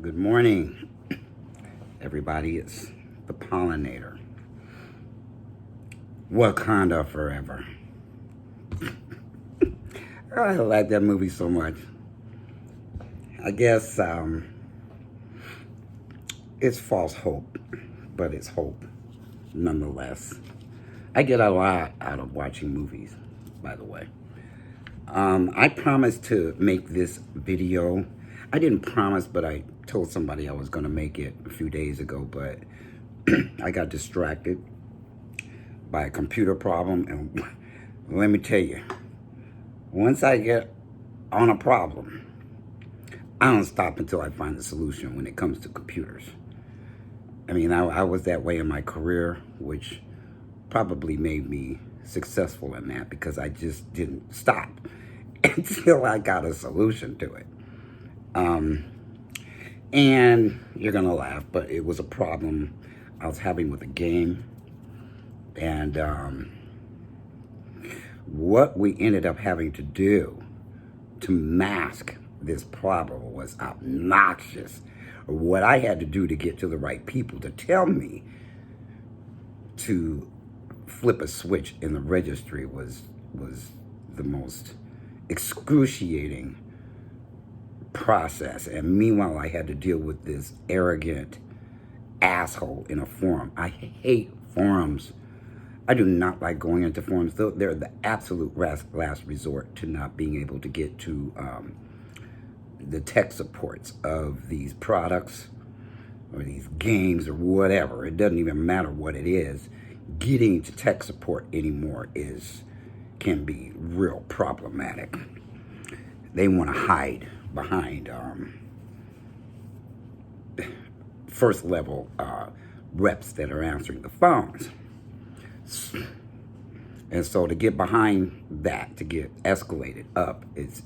Good morning, everybody. It's the pollinator. Wakanda forever. I like that movie so much. I guess it's false hope, but it's hope nonetheless. I get a lot out of watching movies, by the way. I promised to make this video. I didn't promise, but I told somebody I was going to make it a few days ago, but I got distracted by a computer problem. And let me tell you, once I get on a problem, I don't stop until I find a solution when it comes to computers. I mean, I was that way in my career, which probably made me successful in that because I just didn't stop until I got a solution to it. And you're gonna laugh, but it was a problem I was having with a game. And what we ended up having to do to mask this problem was obnoxious. What I had to do to get to the right people to tell me to flip a switch in the registry was the most excruciating process. And meanwhile, I had to deal with this arrogant asshole in a forum. I hate forums. I do not like going into forums. They're the absolute last resort to not being able to get to the tech supports of these products or these games or whatever. It doesn't even matter what it is. Getting to tech support anymore can be real problematic. They want to hide behind first level reps that are answering the phones. And so to get behind that, to get escalated up, it's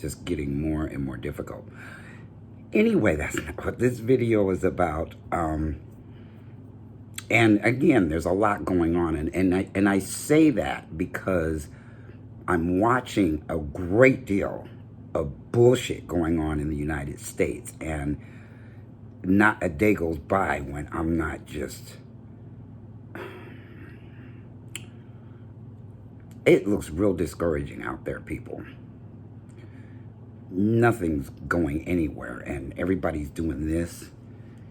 just getting more and more difficult. Anyway, that's not what this video is about. And again, there's a lot going on. And I say that because I'm watching a great deal of bullshit going on in the United States. And not a day goes by when I'm not just... It looks real discouraging out there, people. Nothing's going anywhere, and everybody's doing this.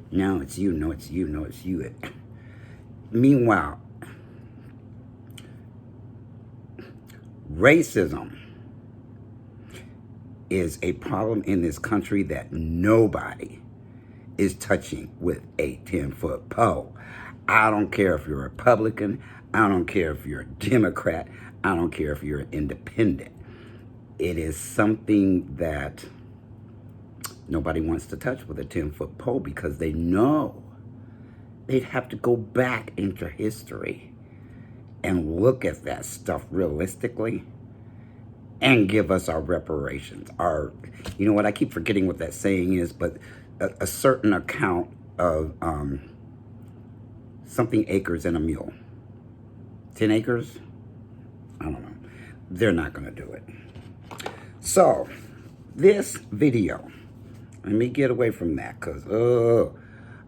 No, it's you. No, it's you. No, it's you. Meanwhile, racism is a problem in this country that nobody is touching with a 10-foot pole. I don't care if you're a Republican. I don't care if you're a Democrat. I don't care if you're an independent. It is something that nobody wants to touch with a 10-foot pole because they know they'd have to go back into history and look at that stuff realistically and give us our reparations. You know what, I keep forgetting what that saying is, but a certain account of something acres and a mule. 10 acres? I don't know. They're not going to do it. So, this video, let me get away from that because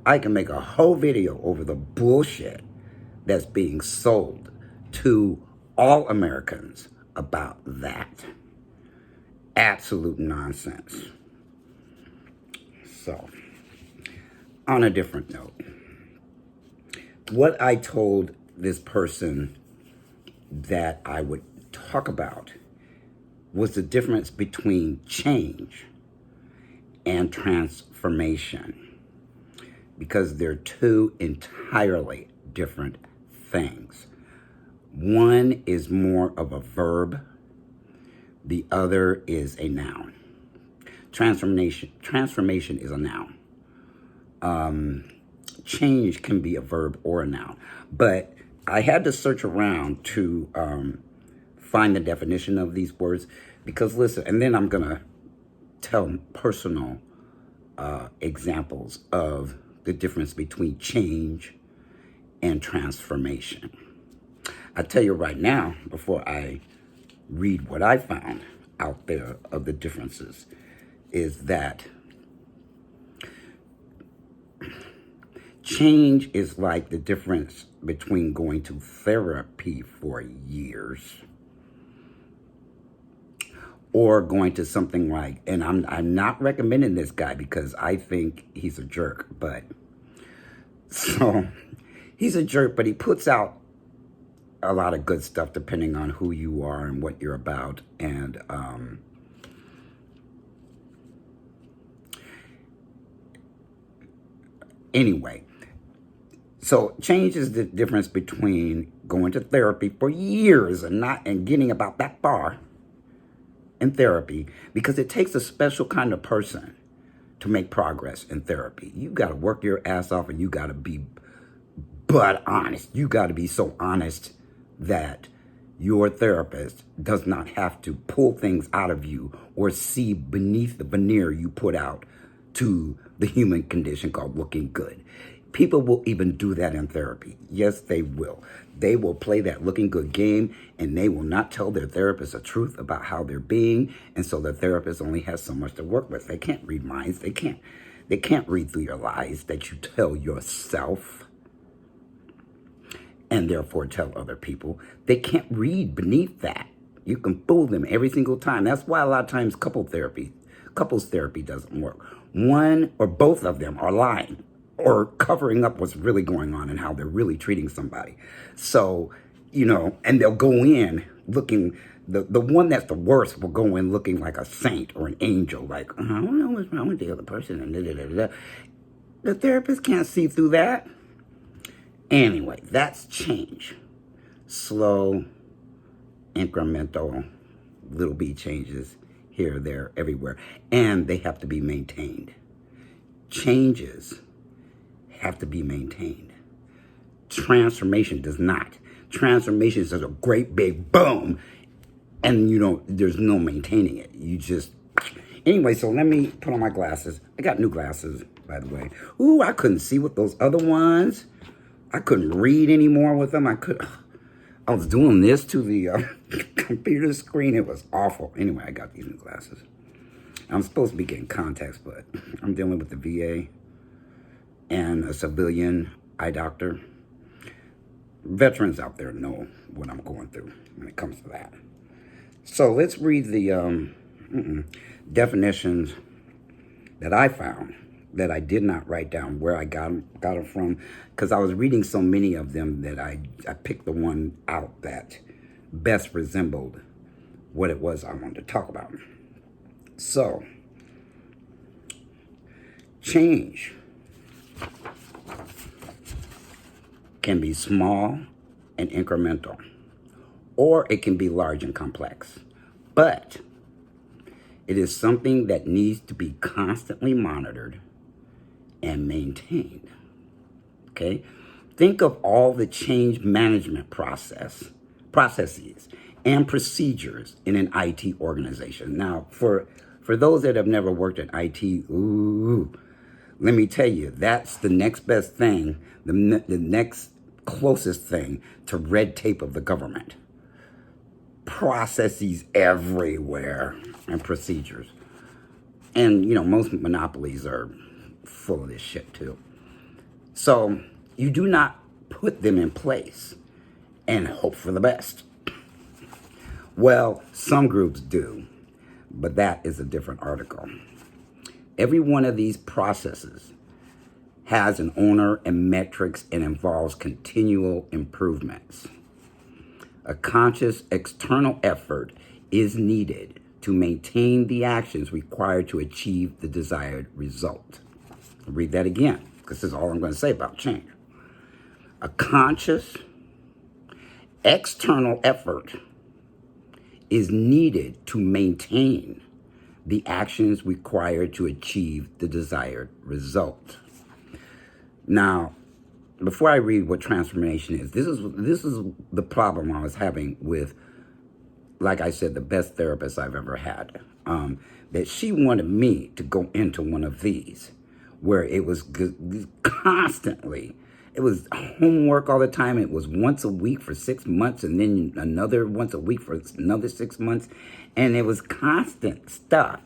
I can make a whole video over the bullshit that's being sold to all Americans about that. Absolute nonsense. So, on a different note, what I told this person that I would talk about was the difference between change and transformation, because they're two entirely different things. One is more of a verb, the other is a noun. Transformation is a noun. Change can be a verb or a noun, but I had to search around to find the definition of these words because, listen, and then I'm going to tell personal examples of the difference between change and transformation. I tell you right now, before I read what I found out there of the differences, is that Change is like the difference between going to therapy for years or going to something like, and I'm not recommending this guy because I think he's a jerk, but so he's a jerk, but he puts out a lot of good stuff depending on who you are and what you're about. And anyway, so change is the difference between going to therapy for years and getting about that far in therapy, because it takes a special kind of person to make progress in therapy. You got to work your ass off, and you got to be butt honest. You got to be so honest that your therapist does not have to pull things out of you or see beneath the veneer you put out to the human condition called looking good. People will even do that in therapy. Yes, they will. They will play that looking good game, and they will not tell their therapist the truth about how they're being, and so the therapist only has so much to work with. They can't read minds. They can't read through your lies that you tell yourself and therefore tell other people. They can't read beneath that. You can fool them every single time. That's why a lot of times couples therapy doesn't work. One or both of them are lying or covering up what's really going on and how they're really treating somebody. So, and they'll go in looking, the one that's the worst will go in looking like a saint or an angel, like, I don't know what's wrong with the other person, and da-da-da-da. The therapist can't see through that. Anyway, that's change. Slow, incremental, little b changes here, there, everywhere. And they have to be maintained. Changes have to be maintained. Transformation does not. Transformation is a great big boom, and there's no maintaining it. You just, anyway, so let me put on my glasses. I got new glasses, by the way. Ooh, I couldn't see with those other ones. I couldn't read anymore with them. I was doing this to the computer screen. It was awful. Anyway, I got these new glasses. I'm supposed to be getting contacts, but I'm dealing with the VA and a civilian eye doctor. Veterans out there know what I'm going through when it comes to that. So let's read the definitions that I found, that I did not write down where I got them from, because I was reading so many of them that I picked the one out that best resembled what it was I wanted to talk about. So, change can be small and incremental, or it can be large and complex. But it is something that needs to be constantly monitored and maintained. Okay? Think of all the change management processes and procedures in an IT organization. Now, for those that have never worked in IT, let me tell you, that's the next best thing, the next closest thing to red tape of the government. Processes everywhere and procedures. And, most monopolies are full of this shit too. So you do not put them in place and hope for the best. Well, some groups do, but that is a different article. Every one of these processes has an owner and metrics and involves continual improvements. A conscious external effort is needed to maintain the actions required to achieve the desired result. I'll read that again, because this is all I'm going to say about change. A conscious external effort is needed to maintain the actions required to achieve the desired result. Now, before I read what transformation is, this is the problem I was having with, like I said, the best therapist I've ever had. That she wanted me to go into one of these, where it was constantly, it was homework all the time. It was once a week for 6 months, and then another once a week for another 6 months, and it was constant stuff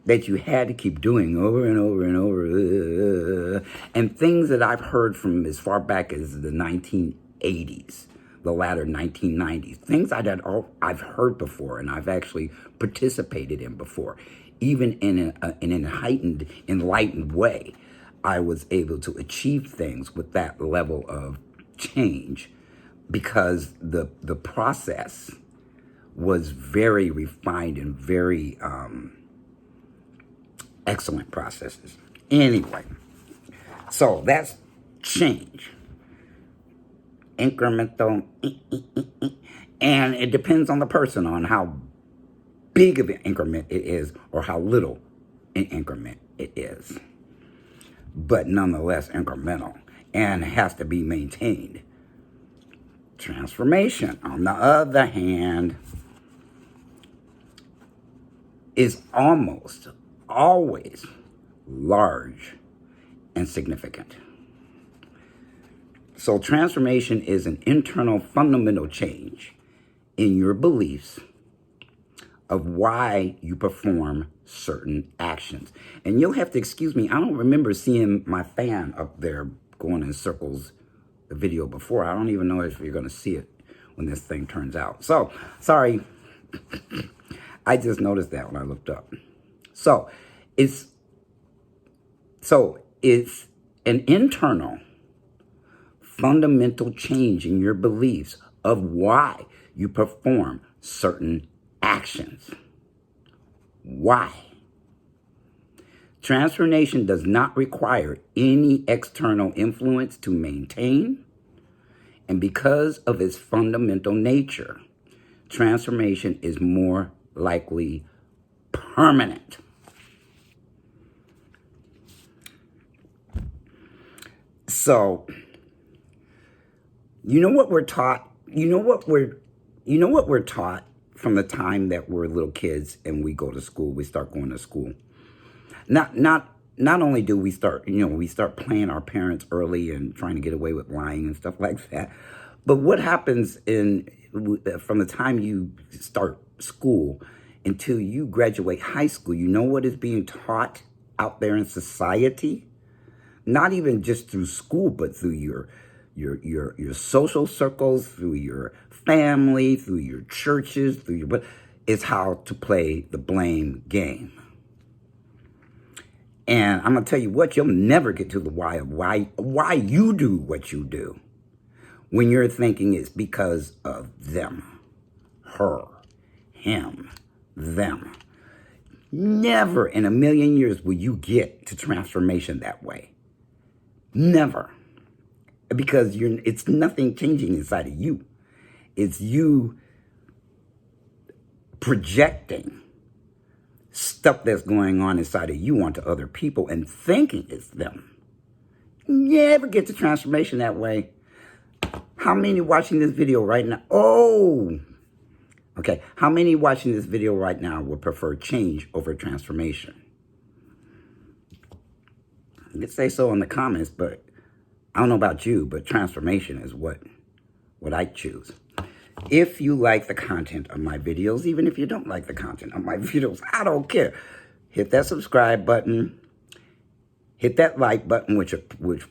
that you had to keep doing over and over and over, and things that I've heard from as far back as the 1980s, the latter 1990s, things I've heard before and I've actually participated in before, even in an heightened, enlightened way. I was able to achieve things with that level of change because the process was very refined and very excellent processes. Anyway, so that's change. Incremental, and it depends on the person on how big of an increment it is or how little an increment it is. But nonetheless incremental and has to be maintained. Transformation, on the other hand, is almost always large and significant. So transformation is an internal fundamental change in your beliefs of why you perform certain actions. And you'll have to excuse me, I don't remember seeing my fan up there going in circles the video before. I don't even know if you're going to see it when this thing turns out. So, sorry. I just noticed that when I looked up. So, it's an internal fundamental change in your beliefs of why you perform certain actions. Why? Transformation does not require any external influence to maintain, and because of its fundamental nature, transformation is more likely permanent. So, you know what we're taught? You know what we're taught from the time that we're little kids and we go to school, we start going to school. Not only do we start, we start playing our parents early and trying to get away with lying and stuff like that. But what happens from the time you start school until you graduate high school, you know what is being taught out there in society? Not even just through school, but through your social circles, through your family, through your churches, it's how to play the blame game. And I'm going to tell you what, you'll never get to the why of why you do what you do when you're thinking it's because of them, her, him, them. Never in a million years will you get to transformation that way. Never. Because it's nothing changing inside of you. It's you projecting stuff that's going on inside of you onto other people and thinking it's them. Never get to transformation that way. How many watching this video right now? Okay. How many watching this video right now would prefer change over transformation? You could say so in the comments, but I don't know about you, but transformation is what I choose. If you like the content of my videos, even if you don't like the content of my videos, I don't care. Hit that subscribe button. Hit that like button, which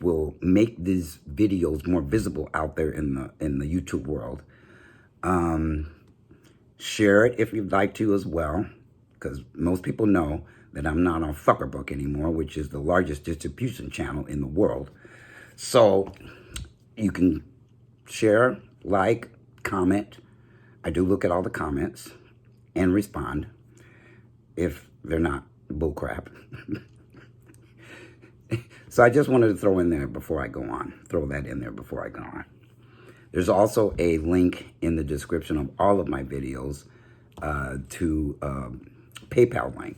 will make these videos more visible out there in the YouTube world. Share it if you'd like to as well, because most people know that I'm not on Fuckerbook anymore, which is the largest distribution channel in the world. So you can share, like, comment. I do look at all the comments and respond if they're not bullcrap. So I just wanted to throw in there before I go on. Throw that in there before I go on. There's also a link in the description of all of my videos to PayPal link.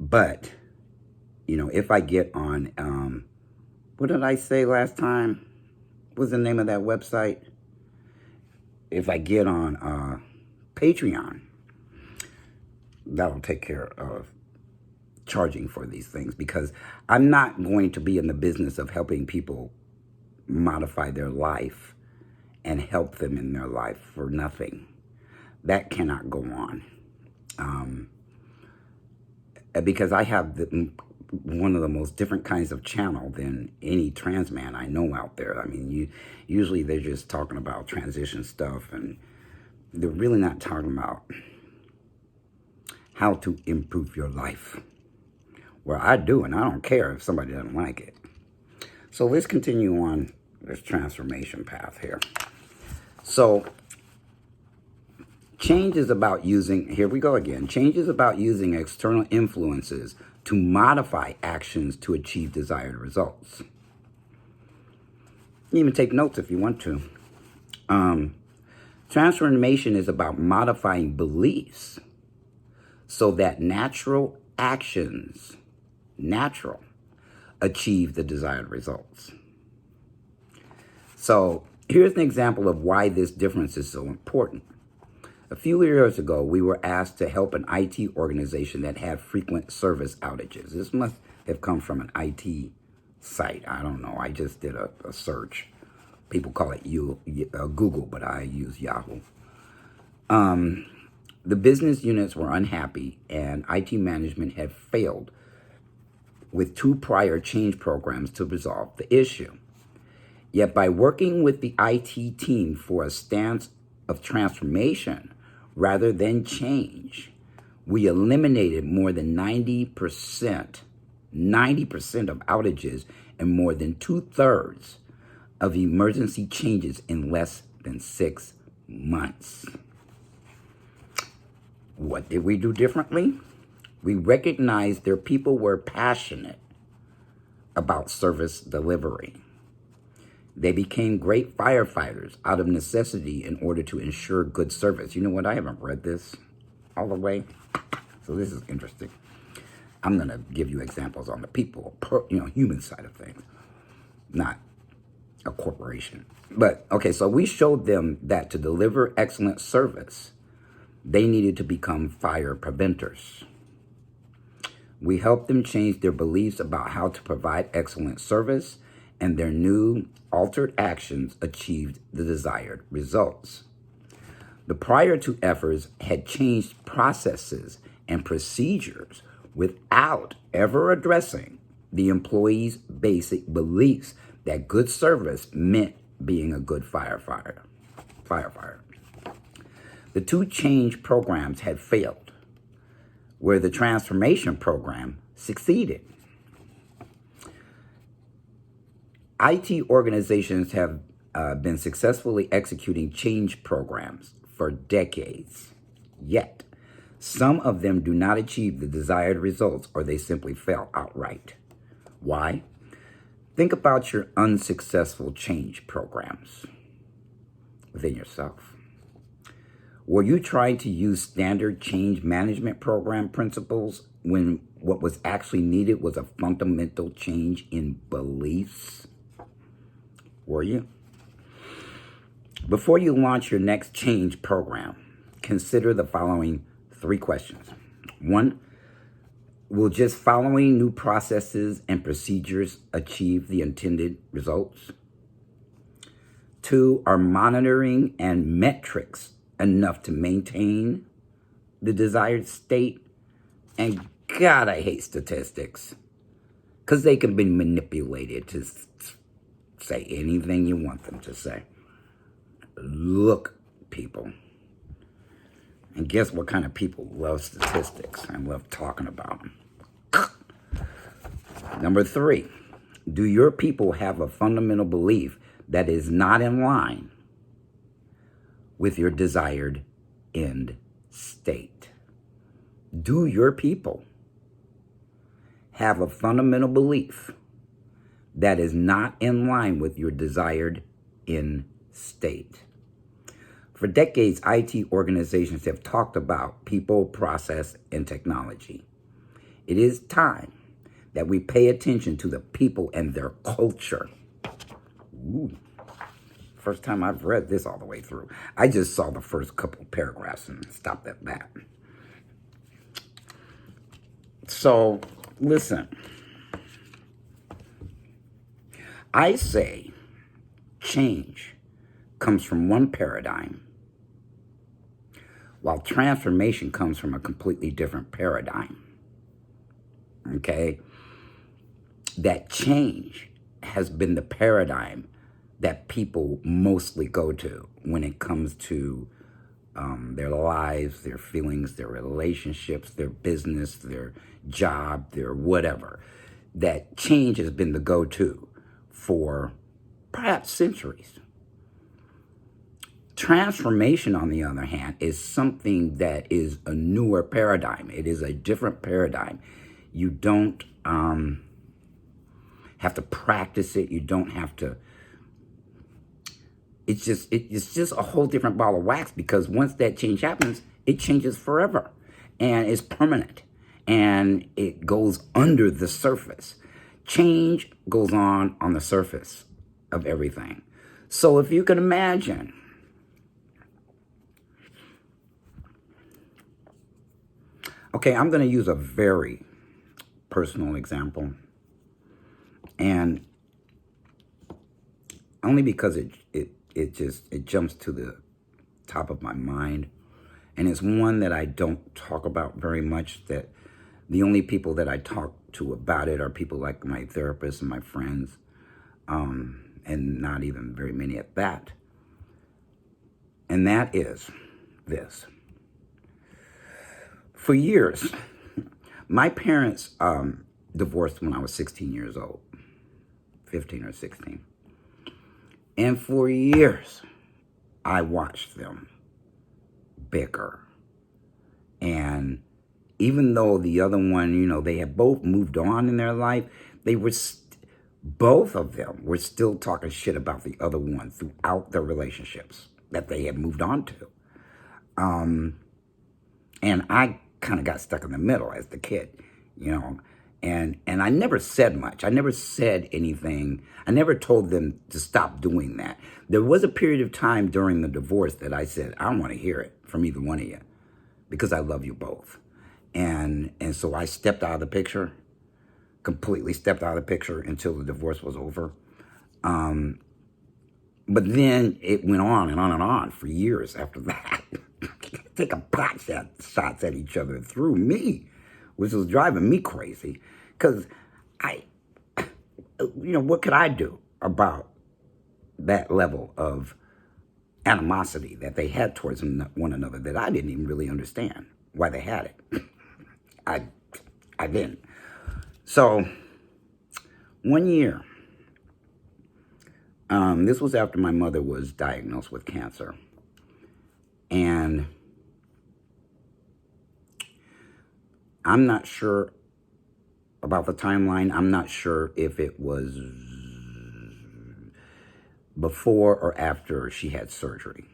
But, if I get on... what did I say last time? What's the name of that website? If I get on Patreon, that'll take care of charging for these things, because I'm not going to be in the business of helping people modify their life and help them in their life for nothing. That cannot go on. because I have one of the most different kinds of channel than any trans man I know out there. I mean, usually they're just talking about transition stuff, and they're really not talking about how to improve your life. Well, I do, and I don't care if somebody doesn't like it. So let's continue on this transformation path here. So change is about using, here we go again, change is about using external influences to modify actions to achieve desired results. You can even take notes if you want to. Transformation is about modifying beliefs so that natural actions, achieve the desired results. So here's an example of why this difference is so important. A few years ago, we were asked to help an IT organization that had frequent service outages. This must have come from an IT site. I don't know. I just did a search. People call it Google, but I use Yahoo. The business units were unhappy, and IT management had failed with 2 prior change programs to resolve the issue. Yet by working with the IT team for a stance of transformation rather than change, we eliminated more than 90% of outages and more than 2/3 of emergency changes in less than 6 months. What did we do differently? We recognized their people were passionate about service delivery. They became great firefighters out of necessity in order to ensure good service. You know what? I haven't read this all the way, so this is interesting. I'm going to give you examples on the people, human side of things, not a corporation. But, okay, so we showed them that to deliver excellent service, they needed to become fire preventers. We helped them change their beliefs about how to provide excellent service, and their new altered actions achieved the desired results. The prior 2 efforts had changed processes and procedures without ever addressing the employees' basic beliefs that good service meant being a good firefighter. The 2 change programs had failed, where the transformation program succeeded. IT organizations have been successfully executing change programs for decades, yet some of them do not achieve the desired results, or they simply fail outright. Why? Think about your unsuccessful change programs within yourself. Were you trying to use standard change management program principles when what was actually needed was a fundamental change in beliefs? Were you? Before you launch your next change program, consider the following 3 questions. 1, will just following new processes and procedures achieve the intended results? 2, are monitoring and metrics enough to maintain the desired state? And God, I hate statistics, because they can be manipulated to say anything you want them to say. Look, people. And guess what kind of people love statistics and love talking about them? Number 3, do your people have a fundamental belief that is not in line with your desired end state? Do your people have a fundamental belief that is not in line with your desired end state? For decades, IT organizations have talked about people, process, and technology. It is time that we pay attention to the people and their culture. Ooh. First time I've read this all the way through. I just saw the first couple paragraphs and stopped at that. So, listen. I say change comes from one paradigm, while transformation comes from a completely different paradigm. okay? That change has been the paradigm that people mostly go to when it comes to their lives, their feelings, their relationships, their business, their job, their whatever. That change has been the go-to for perhaps centuries. Transformation, on the other hand, is something that is a newer paradigm. It is a different paradigm. You don't have to practice it. You don't have to. It's just a whole different ball of wax, because once that change happens, it changes forever, and it's permanent, and it goes under the surface. Change goes on the surface of everything. So if you can imagine, okay, I'm going to use a very personal example, and only because it jumps to the top of my mind, and it's one that I don't talk about very much. That the only people that I talk to about it are people like my therapist and my friends, and not even very many at that. And that is this. For years, my parents divorced when I was 16 years old, 15 or 16. And for years, I watched them bicker. And even though the other one, they had both moved on in their life, they were, both of them were still talking shit about the other one throughout their relationships that they had moved on to. And I kind of got stuck in the middle as the kid, and I never said much. I never said anything. I never told them to stop doing that. There was a period of time during the divorce that I said, I don't want to hear it from either one of you, because I love you both. And so I stepped out of the picture, completely stepped out of the picture until the divorce was over. But then it went on and on and on for years after that. Taking pot shots at each other through me, which was driving me crazy. Because what could I do about that level of animosity that they had towards one another that I didn't even really understand why they had it? I didn't. So, one year, this was after my mother was diagnosed with cancer. And I'm not sure about the timeline. I'm not sure if it was before or after she had surgery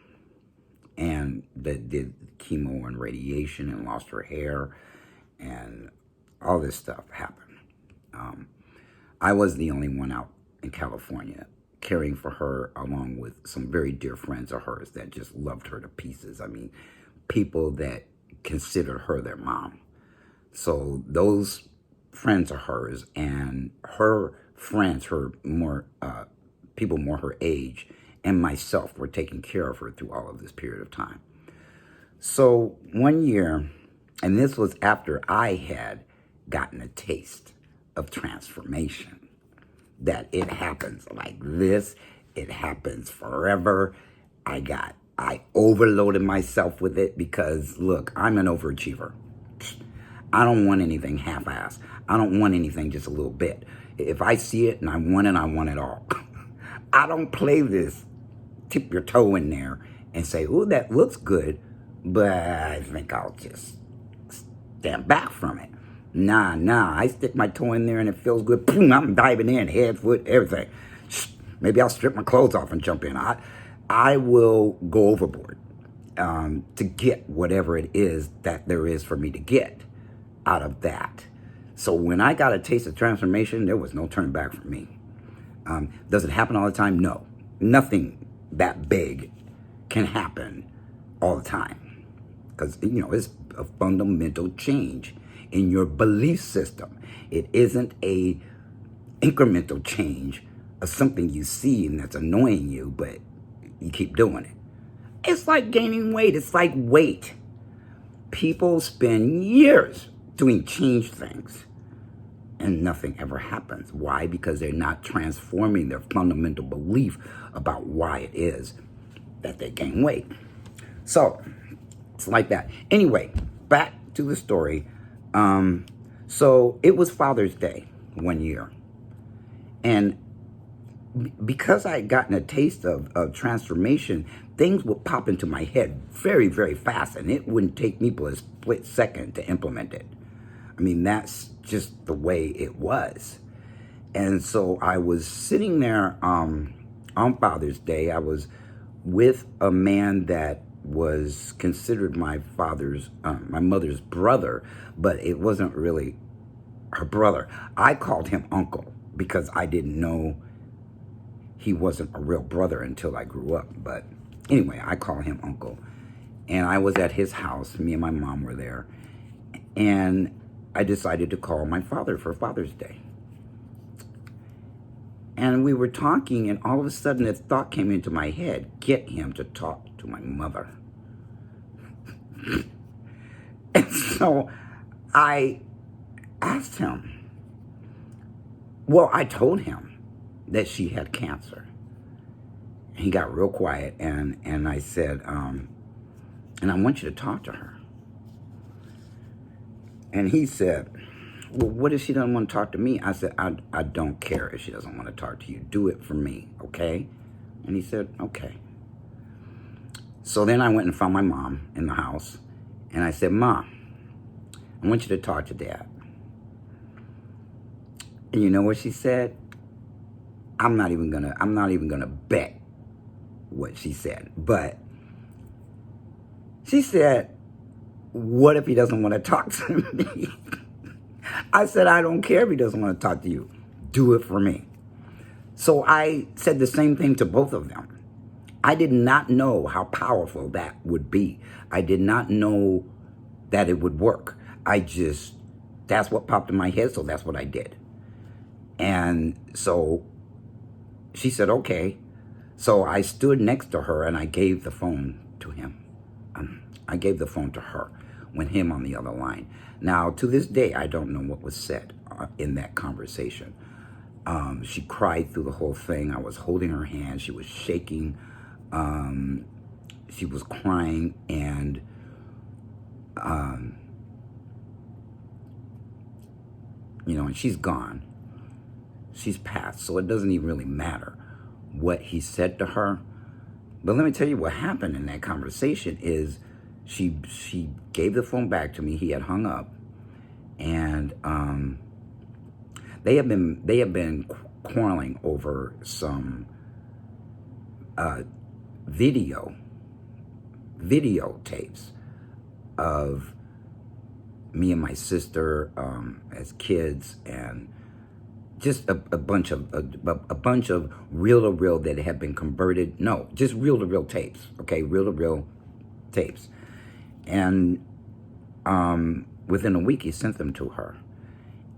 and that did chemo and radiation and lost her hair and all this stuff happened. I was the only one out in California caring for her, along with some very dear friends of hers that just loved her to pieces. I mean, people that considered her their mom. So those friends of hers and her friends, people more her age, and myself were taking care of her through all of this period of time. So one year, and this was after I had gotten a taste of transformation, that it happens like this, it happens forever. I overloaded myself with it because, look, I'm an overachiever. I don't want anything half-assed. I don't want anything just a little bit. If I see it and I want it all. I don't play this tip your toe in there and say, ooh, that looks good, but I think I'll just stand back from it. Nah, I stick my toe in there and it feels good. Boom, I'm diving in, head, foot, everything. Maybe I'll strip my clothes off and jump in. I will go overboard to get whatever it is that there is for me to get out of that. So when I got a taste of transformation, there was no turning back for me. Does it happen all the time? No. Nothing that big can happen all the time. Because, it's a fundamental change in your belief system. It isn't a incremental change of something you see and that's annoying you, but you keep doing it. It's like gaining weight. It's like weight. People spend years doing change things and nothing ever happens. Why? Because they're not transforming their fundamental belief about why it is that they gain weight. So it's like that. Anyway, back to the story. So it was Father's Day one year, and because I had gotten a taste of transformation, things would pop into my head very, very fast, and it wouldn't take me but a split second to implement it. I mean, that's just the way it was. And so I was sitting there on Father's Day. I was with a man that was considered my mother's brother, but it wasn't really her brother. I called him uncle because I didn't know he wasn't a real brother until I grew up. But anyway, I call him uncle. And I was at his house. Me and my mom were there. And I decided to call my father for Father's Day. And we were talking, and all of a sudden a thought came into my head: get him to talk to my mother. And so I asked him. Well, I told him that she had cancer. He got real quiet, and I said, and I want you to talk to her. And he said, well, what if she doesn't want to talk to me? I said, I don't care if she doesn't want to talk to you. Do it for me, okay? And he said, okay. So then I went and found my mom in the house, and I said, Mom, I want you to talk to Dad. And you know what she said? I'm not even gonna bet what she said, but she said, what if he doesn't want to talk to me? I said, I don't care if he doesn't want to talk to you. Do it for me. So I said the same thing to both of them. I did not know how powerful that would be. I did not know that it would work. That's what popped in my head, so that's what I did. And so she said, okay. So I stood next to her and I gave the phone to him. I gave the phone to her with him on the other line. Now, to this day, I don't know what was said in that conversation. She cried through the whole thing. I was holding her hand. She was shaking. She was crying, and and she's gone. She's passed, so it doesn't even really matter what he said to her. But let me tell you what happened in that conversation is she gave the phone back to me. He had hung up, and they have been quarreling over some videotapes of me and my sister as kids, and just a bunch of reel-to-reel that had been converted. No, just reel-to-reel tapes. Okay, reel-to-reel tapes. And within a week, he sent them to her.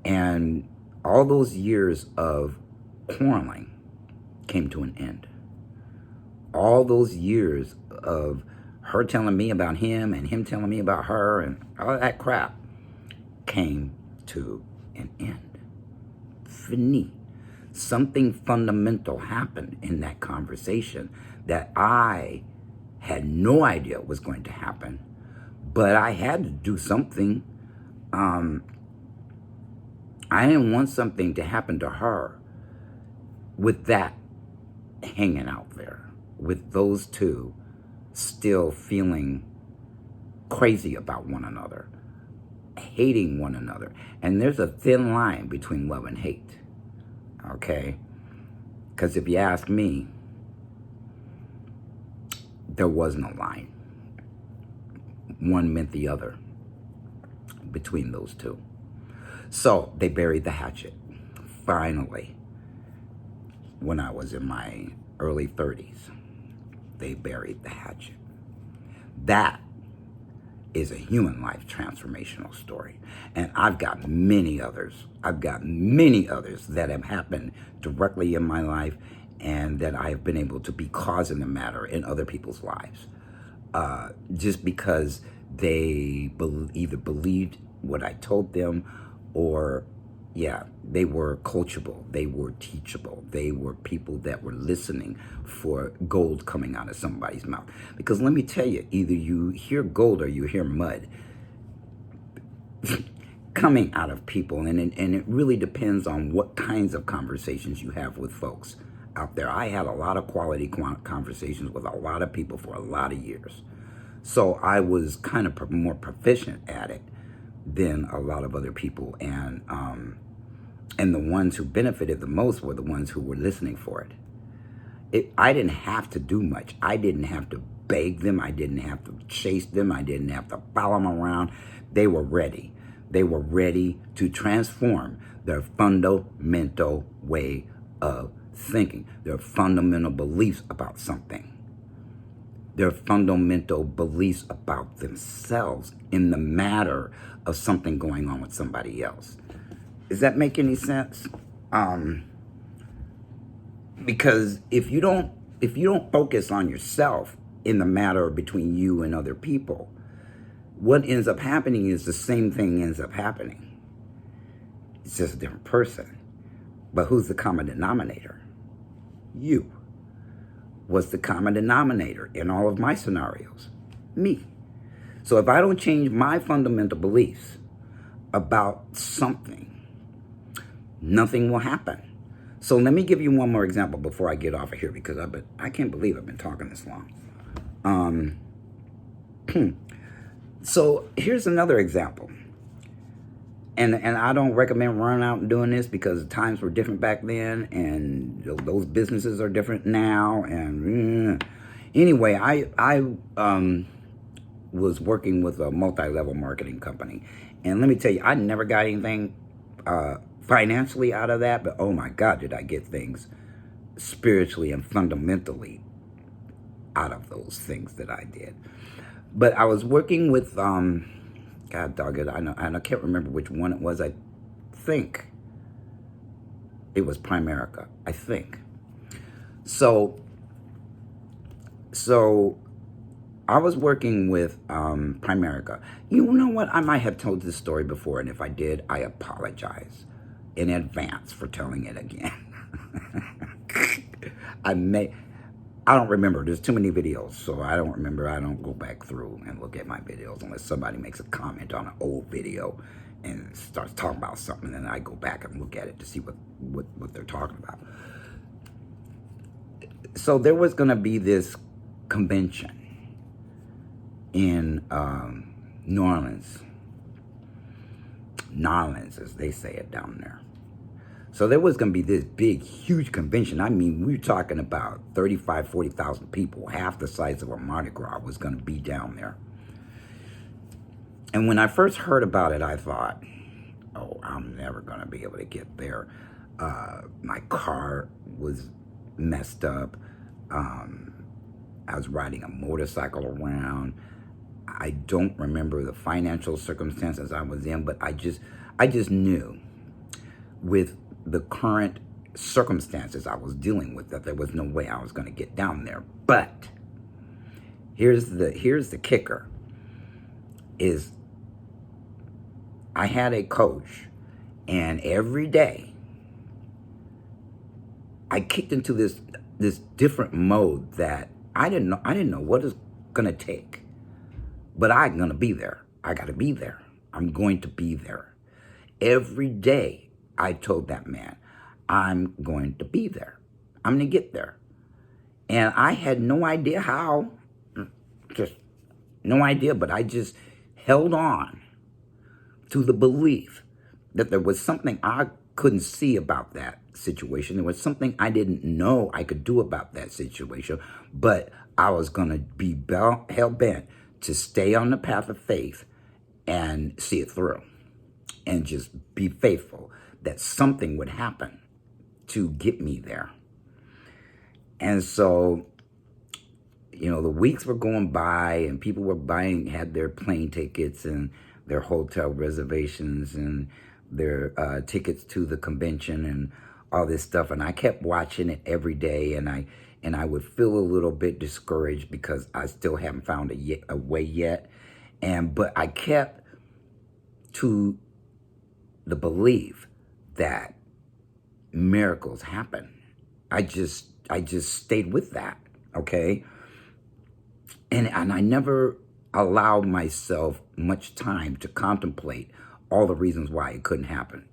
And all those years of quarreling came to an end. All those years of her telling me about him and him telling me about her and all that crap came to an end. Fini. Something fundamental happened in that conversation that I had no idea was going to happen, but I had to do something. I didn't want something to happen to her with that hanging out there, with those two still feeling crazy about one another, hating one another. And there's a thin line between love and hate, okay? Because if you ask me, there wasn't a line. One meant the other between those two. So they buried the hatchet, finally, when I was in my early 30s. They buried the hatchet. That is a human life transformational story. And I've got many others. I've got many others that have happened directly in my life and that I have been able to be causing the matter in other people's lives. Just because they either believed what I told them or yeah, they were coachable, they were teachable, they were people that were listening for gold coming out of somebody's mouth. Because let me tell you, either you hear gold or you hear mud coming out of people, and it really depends on what kinds of conversations you have with folks out there. I had a lot of quality conversations with a lot of people for a lot of years, so I was kind of more proficient at it than a lot of other people, and the ones who benefited the most were the ones who were listening for it. I didn't have to do much. I didn't have to beg them. I didn't have to chase them. I didn't have to follow them around. They were ready. They were ready to transform their fundamental way of thinking, their fundamental beliefs about something, their fundamental beliefs about themselves in the matter of something going on with somebody else. Does that make any sense? Because if you don't focus on yourself in the matter between you and other people, what ends up happening is the same thing ends up happening. It's just a different person. But who's the common denominator? You. What's the common denominator in all of my scenarios? Me. So if I don't change my fundamental beliefs about something, nothing will happen. So let me give you one more example before I get off of here, because I can't believe I've been talking this long. So here's another example. And I don't recommend running out and doing this, because times were different back then, and those businesses are different now. And anyway, I was working with a multi-level marketing company, and let me tell you, I never got anything financially out of that, but oh my God, did I get things spiritually and fundamentally out of those things that I did. But I was working with, God dog it, I can't remember which one it was. I think it was Primerica, I think. So I was working with Primerica. You know what? I might have told this story before, and if I did, I apologize in advance for telling it again. I don't remember. There's too many videos, so I don't remember. I don't go back through and look at my videos unless somebody makes a comment on an old video and starts talking about something, and then I go back and look at it to see what they're talking about. So there was going to be this convention in New Orleans, as they say it down there. So there was going to be this big, huge convention. I mean, we were talking about 35, 40,000 people. Half the size of a Mardi Gras was going to be down there. And when I first heard about it, I thought, oh, I'm never going to be able to get there. My car was messed up. I was riding a motorcycle around. I don't remember the financial circumstances I was in, but I just knew with the current circumstances I was dealing with that there was no way I was going to get down there. But here's the kicker, is I had a coach, and every day I kicked into this different mode that I didn't know what it's going to take. But I'm going to be there. I got to be there. I'm going to be there. Every day I told that man, I'm going to be there. I'm going to get there. And I had no idea how, just no idea, but I just held on to the belief that there was something I couldn't see about that situation. There was something I didn't know I could do about that situation, but I was going to be hell-bent to stay on the path of faith and see it through and just be faithful that something would happen to get me there. And so, you know, the weeks were going by, and people were had their plane tickets and their hotel reservations and their tickets to the convention and all this stuff. And I kept watching it every day, and I would feel a little bit discouraged because I still haven't found a way yet. But I kept to the belief that miracles happen. I just stayed with that, okay? And I never allowed myself much time to contemplate all the reasons why it couldn't happen.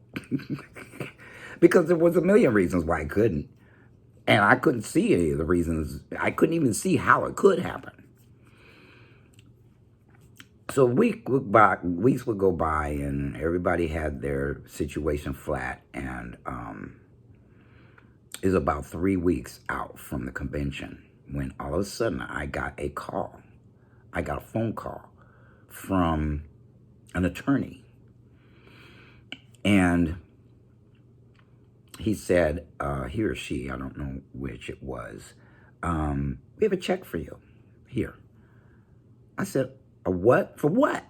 Because there was a million reasons why it couldn't. And I couldn't see any of the reasons. I couldn't even see how it could happen. So weeks would go by, and everybody had their situation flat. And it was about 3 weeks out from the convention when all of a sudden I got a call. I got a phone call from an attorney. And he said, he or she, I don't know which it was, we have a check for you here. I said, a what? For what?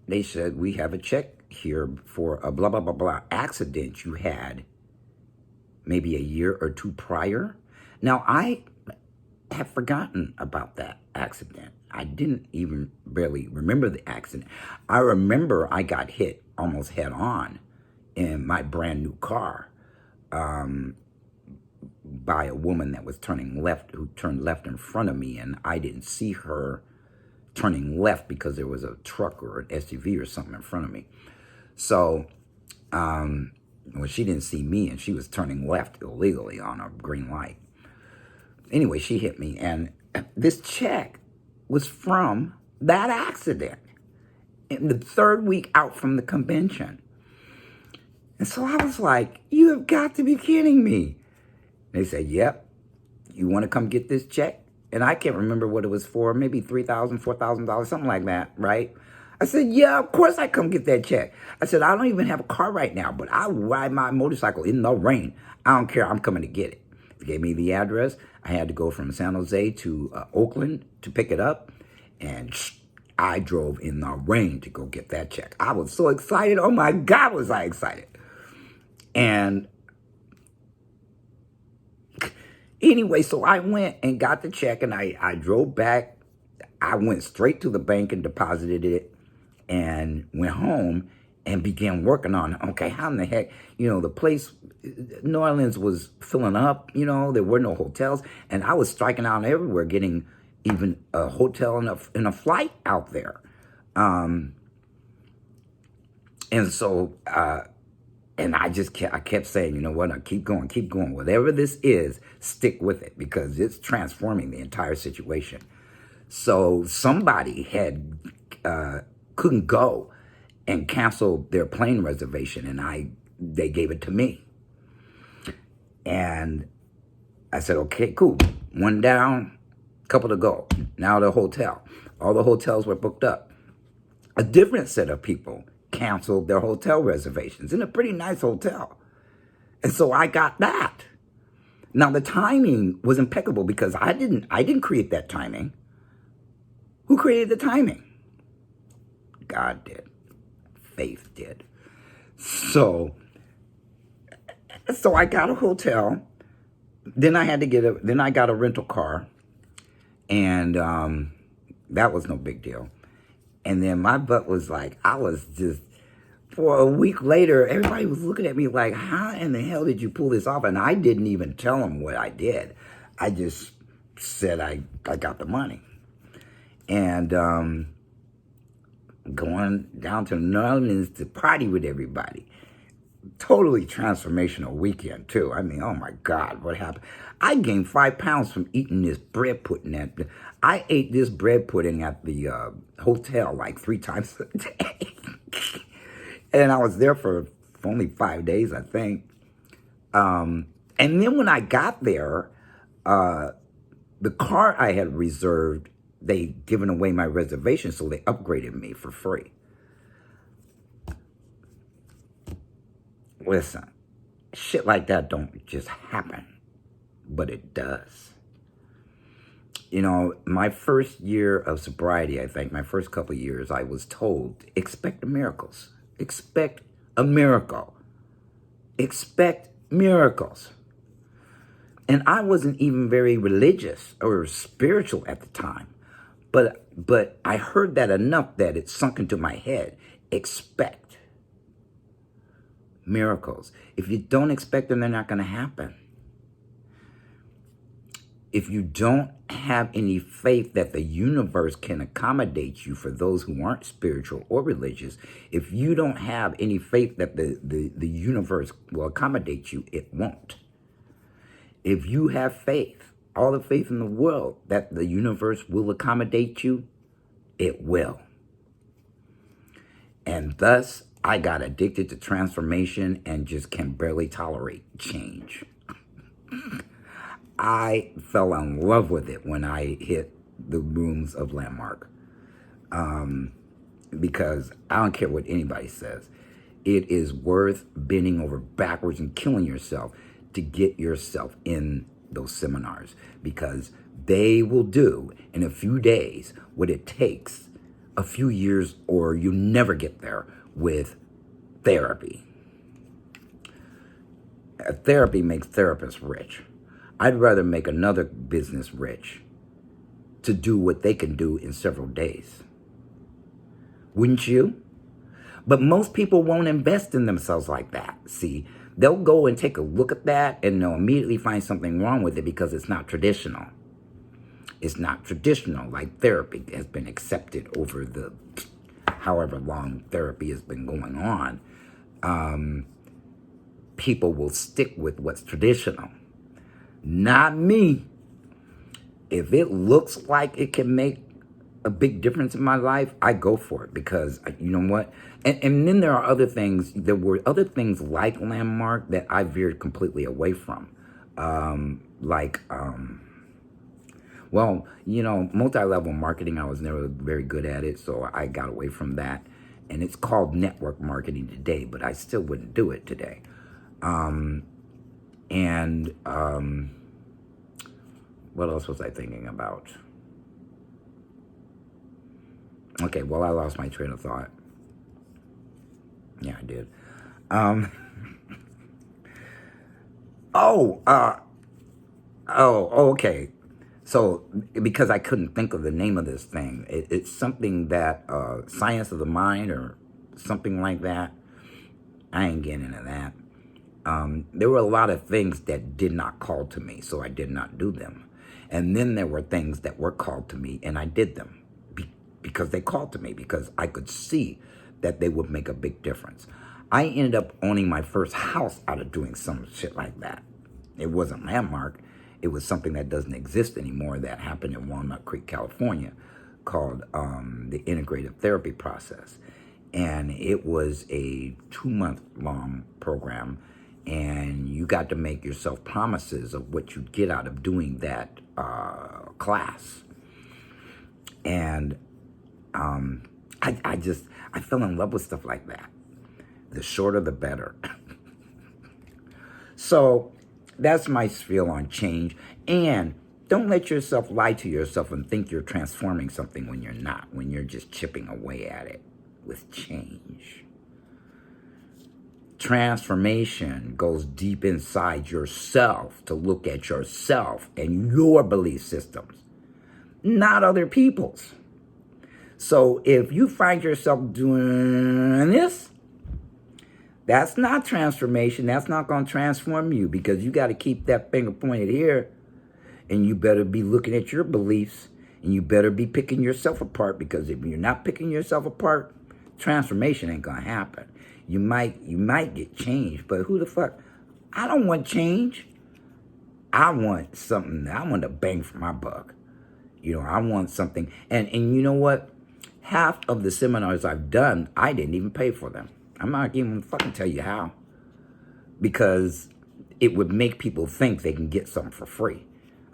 They said, we have a check here for a blah, blah, blah, blah accident you had maybe a year or two prior. Now, I have forgotten about that accident. I didn't even barely remember the accident. I remember I got hit almost head on in my brand new car by a woman that was turning left, who turned left in front of me, and I didn't see her turning left because there was a truck or an SUV or something in front of me. So, well, she didn't see me, and she was turning left illegally on a green light. Anyway, she hit me, and this check was from that accident in the 3rd week out from the convention. And so I was like, you have got to be kidding me. They said, yep, you want to come get this check? And I can't remember what it was for, maybe $3,000, $4,000, something like that, right? I said, yeah, of course I come get that check. I said, I don't even have a car right now, but I'll ride my motorcycle in the rain. I don't care, I'm coming to get it. They gave me the address. I had to go from San Jose to Oakland to pick it up. And I drove in the rain to go get that check. I was so excited. Oh my God, was I excited. And anyway, so I went and got the check, and I drove back. I went straight to the bank and deposited it and went home and began working on, okay, how in the heck, the place, New Orleans was filling up, there were no hotels, and I was striking out everywhere, getting even a hotel and a flight out there. And so, and I kept saying, you know what, I keep going. Whatever this is, stick with it, because it's transforming the entire situation. So somebody couldn't go and canceled their plane reservation, and they gave it to me. And I said, okay, cool. One down, couple to go. Now the hotel. All the hotels were booked up. A different set of people canceled their hotel reservations in a pretty nice hotel. And so I got that. Now the timing was impeccable because I didn't create that timing. Who created the timing? God did. Faith did. So I got a hotel. Then I got a rental car, and that was no big deal. And then my butt was like, I was just, for a week later, everybody was looking at me like, how in the hell did you pull this off? And I didn't even tell them what I did. I just said I got the money. And going down to New Orleans to party with everybody. Totally transformational weekend, too. I mean, oh my God, what happened? I gained 5 pounds from eating this bread pudding. I ate this bread pudding at the hotel like 3 times a day. And I was there for only 5 days, I think. And then when I got there, the car I had reserved, they'd given away my reservation, so they upgraded me for free. Listen, shit like that don't just happen, but it does. My first year of sobriety, I think, my first couple of years, I was told, expect miracles. Expect a miracle. Expect miracles. And I wasn't even very religious or spiritual at the time. But I heard that enough that it sunk into my head. Expect miracles. If you don't expect them, they're not going to happen. If you don't have any faith that the universe can accommodate you, for those who aren't spiritual or religious, if you don't have any faith that the universe will accommodate you, it won't. If you have faith, all the faith in the world, that the universe will accommodate you, it will. And thus, I got addicted to transformation and just can barely tolerate change. I fell in love with it when I hit the rooms of Landmark. Because I don't care what anybody says. It is worth bending over backwards and killing yourself to get yourself in those seminars. Because they will do in a few days what it takes a few years, or you never get there with therapy. Therapy makes therapists rich. I'd rather make another business rich to do what they can do in several days. Wouldn't you? But most people won't invest in themselves like that. See, they'll go and take a look at that and they'll immediately find something wrong with it because it's not traditional. It's not traditional, like therapy has been accepted over the however long therapy has been going on. People will stick with what's traditional. Not me. If it looks like it can make a big difference in my life, I go for it, because you know what? And then there are other things. There were other things like Landmark that I veered completely away from. Well, you know, multi-level marketing, I was never very good at it, so I got away from that. And it's called network marketing today, but I still wouldn't do it today. What else was I thinking about? Okay, well, I lost my train of thought. Yeah, I did. Okay. So, because I couldn't think of the name of this thing, it's something that, science of the mind or something like that. I ain't getting into that. There were a lot of things that did not call to me, so I did not do them. And then there were things that were called to me, and I did them because they called to me, because I could see that they would make a big difference. I ended up owning my first house out of doing some shit like that. It wasn't Landmark. It was something that doesn't exist anymore that happened in Walnut Creek, California, called the Integrative Therapy Process. And it was a 2-month-long program, and you got to make yourself promises of what you'd get out of doing that class. And I fell in love with stuff like that. The shorter, the better. So that's my spiel on change. And don't let yourself lie to yourself and think you're transforming something when you're not, when you're just chipping away at it with change. Transformation goes deep inside yourself to look at yourself and your belief systems, not other people's. So if you find yourself doing this, that's not transformation. That's not going to transform you, because you got to keep that finger pointed here, and you better be looking at your beliefs, and you better be picking yourself apart, because if you're not picking yourself apart, transformation ain't going to happen. You might get changed, but who the fuck? I don't want change. I want something. I want a bang for my buck. You know, I want something. And you know what? Half of the seminars I've done, I didn't even pay for them. I'm not even fucking tell you how. Because it would make people think they can get something for free.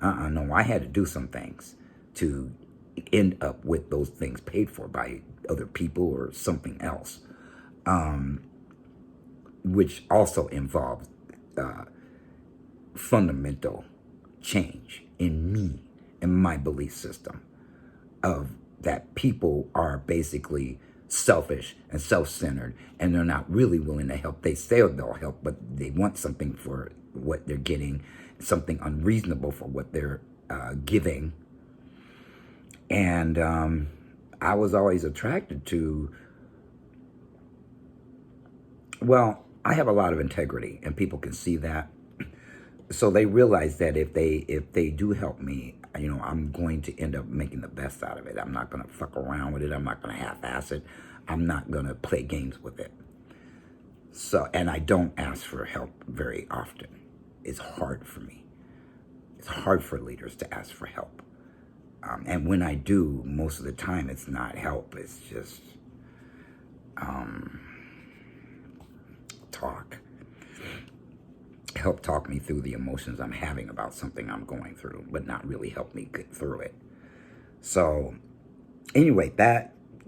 No, I had to do some things to end up with those things paid for by other people or something else. Which also involved fundamental change in me, in my belief system, of that people are basically selfish and self-centered, and they're not really willing to help. They say they'll help, but they want something for what they're getting, something unreasonable for what they're giving. And I was always attracted to, well, I have a lot of integrity, and people can see that. So they realize that if they do help me, I'm going to end up making the best out of it. I'm not going to fuck around with it. I'm not going to half-ass it. I'm not going to play games with it. So, and I don't ask for help very often. It's hard for me. It's hard for leaders to ask for help. And when I do, most of the time it's not help. It's just talk. Help talk me through the emotions I'm having about something I'm going through, but not really help me get through it. So anyway,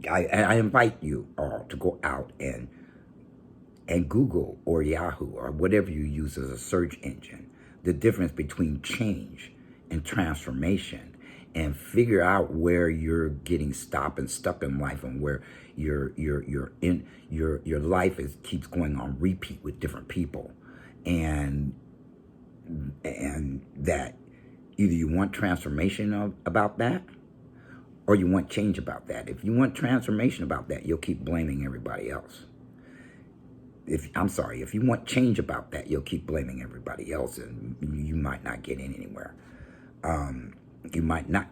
I invite you all to go out and Google or Yahoo or whatever you use as a search engine, the difference between change and transformation, and figure out where you're getting stopped and stuck in life, and where your life keeps going on repeat with different people, and that either you want transformation about that, or you want change about that. If you want transformation about that, you'll keep blaming everybody else. If you want change about that, you'll keep blaming everybody else, and you might not get in anywhere. You might not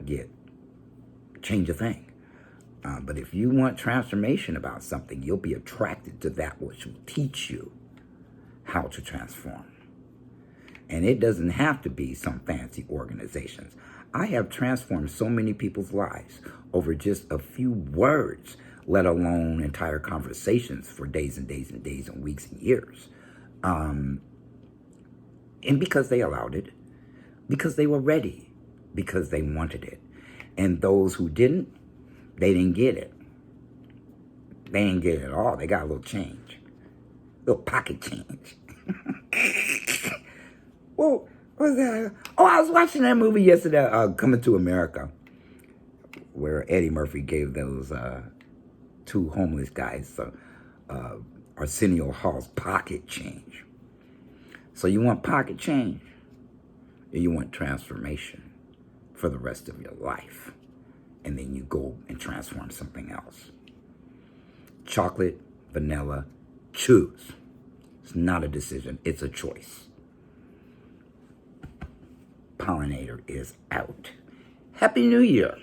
change a thing. But if you want transformation about something, you'll be attracted to that which will teach you how to transform. And it doesn't have to be some fancy organizations. I have transformed so many people's lives over just a few words, let alone entire conversations for days and days and days and weeks and years. And because they allowed it, because they were ready, because they wanted it. And those who didn't, they didn't get it. They didn't get it at all. They got a little change, a little pocket change. Well, what was that? Oh, I was watching that movie yesterday, Coming to America, where Eddie Murphy gave those two homeless guys Arsenio Hall's pocket change. So you want pocket change, or you want transformation for the rest of your life, and then you go and transform something else. Chocolate, vanilla, choose. It's not a decision, it's a choice. Pollinator is out. Happy New Year.